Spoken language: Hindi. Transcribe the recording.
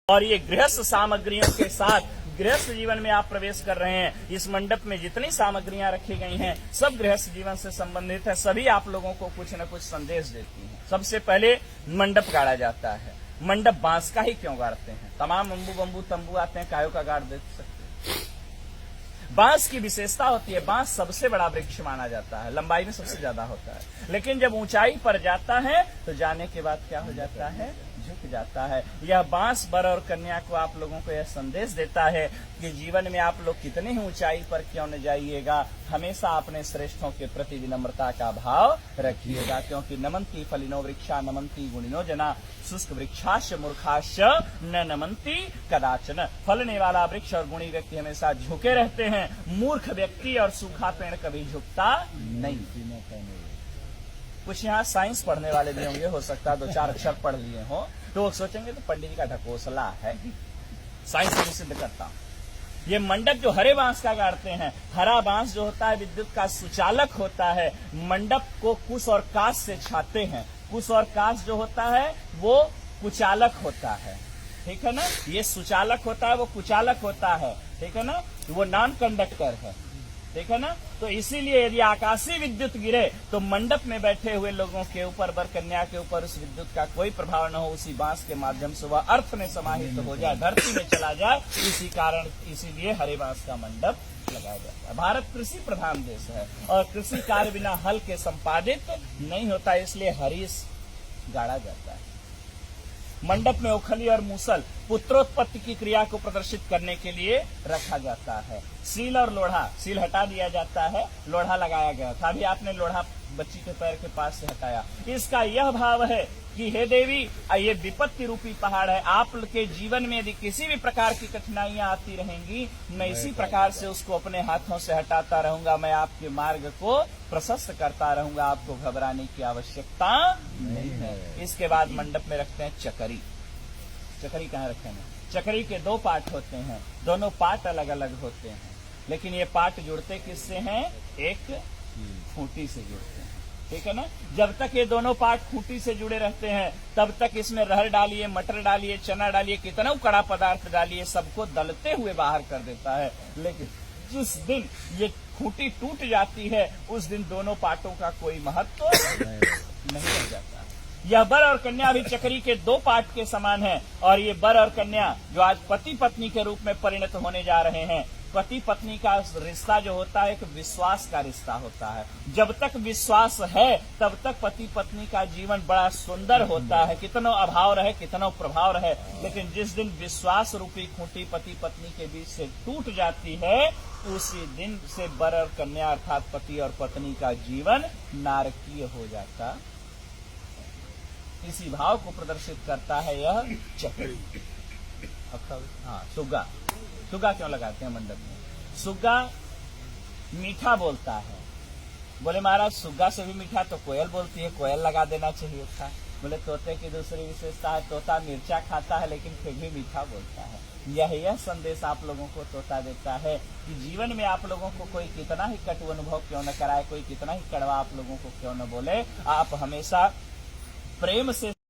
और ये गृहस्थ सामग्रियों के साथ गृहस्थ जीवन में आप प्रवेश कर रहे हैं। इस मंडप में जितनी सामग्रियां रखी गई हैं सब गृहस्थ जीवन से संबंधित है, सभी आप लोगों को कुछ न कुछ संदेश देती हैं। सबसे पहले मंडप गाड़ा जाता है। मंडप बांस का ही क्यों गाड़ते हैं? तमाम बम्बू तंबू आते हैं, कायों का गाड़ दे सकते हैं। बांस की विशेषता होती है, बांस सबसे बड़ा वृक्ष माना जाता है, लंबाई में सबसे ज्यादा होता है, लेकिन जब ऊंचाई पर जाता है तो जाने के बाद क्या हो जाता है? झुक जाता है। यह बांस वर और कन्या को आप लोगों को यह संदेश देता है कि जीवन में आप लोग कितने ही ऊंचाई पर क्यों न जाइएगा, हमेशा अपने श्रेष्ठों के प्रति विनम्रता का भाव रखिएगा, क्योंकि नमंती फलिनो वृक्षा नमंती गुणिनो जना शुष्क वृक्षाश मूर्खाश न नमंती कदाचन। फलने वाला वृक्ष और गुणी व्यक्ति हमेशा झुके रहते हैं, मूर्ख व्यक्ति और सूखा पेड़ कभी झुकता नहीं। कुछ यहाँ साइंस पढ़ने वाले भी होंगे, हो सकता है 2-4 अक्षर पढ़ लिए हो तो वो सोचेंगे तो पंडित जी का ढकोसला है। साइंस में सिद्ध करता हूं। ये मंडप जो हरे बांस का गाड़ते हैं, हरा बांस जो होता है विद्युत का सुचालक होता है। मंडप को कुश और काश से छाते हैं। कुश और काश जो होता है वो कुचालक होता है, ठीक है ना। ये सुचालक होता है, वो कुचालक होता है, ठीक है ना। वो नॉन कंडक्टर है, ठीक है ना। तो इसीलिए यदि आकाशीय विद्युत गिरे तो मंडप में बैठे हुए लोगों के ऊपर, वर कन्या के ऊपर उस विद्युत का कोई प्रभाव न हो, उसी बांस के माध्यम से वह अर्थ में समाहित हो जाए, धरती में चला जाए। इसी कारण इसीलिए हरे बांस का मंडप लगाया जाता है। भारत कृषि प्रधान देश है और कृषि कार्य बिना हल के संपादित नहीं होता, इसलिए हरीश गाड़ा जाता है। मंडप में उखली और मूसल पुत्रोत्पत्ति की क्रिया को प्रदर्शित करने के लिए रखा जाता है। सील और लोढ़ा, सील हटा दिया जाता है, लोढ़ा लगाया गया था। अभी आपने लोढ़ा बच्ची के पैर के पास से हटाया। इसका यह भाव है कि हे देवी, ये विपत्ति रूपी पहाड़ है, आपके जीवन में यदि किसी भी प्रकार की कठिनाइयां आती रहेंगी, मैं इसी प्रकार से उसको अपने हाथों से हटाता रहूंगा, मैं आपके मार्ग को प्रशस्त करता रहूंगा, आपको घबराने की आवश्यकता नहीं है। इसके बाद मंडप में रखते हैं चकरी। चकरी कहाँ रखेंगे? चकरी के 2 पार्ट होते हैं, दोनों पार्ट अलग अलग होते हैं, लेकिन ये पार्ट जुड़ते किससे हैं? एक खूंटी से जुड़ते हैं, ठीक है ना। जब तक ये दोनों पार्ट खूंटी से जुड़े रहते हैं तब तक इसमें रहर डालिए, मटर डालिए, चना डालिए, कितना कड़ा पदार्थ डालिए, सबको दलते हुए बाहर कर देता है। लेकिन जिस दिन ये खूंटी टूट जाती है उस दिन दोनों पार्टों का कोई महत्व नहीं रह जाता। यह वर और कन्या भी चकरी के 2 पार्ट के समान है और ये वर और कन्या जो आज पति पत्नी के रूप में परिणत होने जा रहे हैं, पति पत्नी का रिश्ता जो होता है एक विश्वास का रिश्ता होता है। जब तक विश्वास है तब तक पति पत्नी का जीवन बड़ा सुंदर होता है, कितना अभाव रहे, कितना प्रभाव रहे। लेकिन जिस दिन विश्वास रूपी खूंटी पति पत्नी के बीच से टूट जाती है, उसी दिन से वर और कन्या अर्थात पति और पत्नी का जीवन नारकीय हो जाता। इसी भाव को प्रदर्शित करता है यह चकरी। हाँ, सुग्गा। सुग्गा क्यों लगाते हैं मंडप में? सुग्गा मीठा बोलता है। बोले महाराज सुग्गा से भी मीठा तो कोयल बोलती है, कोयल लगा देना चाहिए था। बोले तोते की दूसरी विशेषता है, तोता मिर्चा खाता है लेकिन फिर भी मीठा बोलता है। यह संदेश आप लोगों को तोता देता है कि जीवन में आप लोगों को कोई कितना ही कटु अनुभव क्यों न कराए, कोई कितना ही कड़वा आप लोगों को क्यों न बोले, आप हमेशा प्रेम से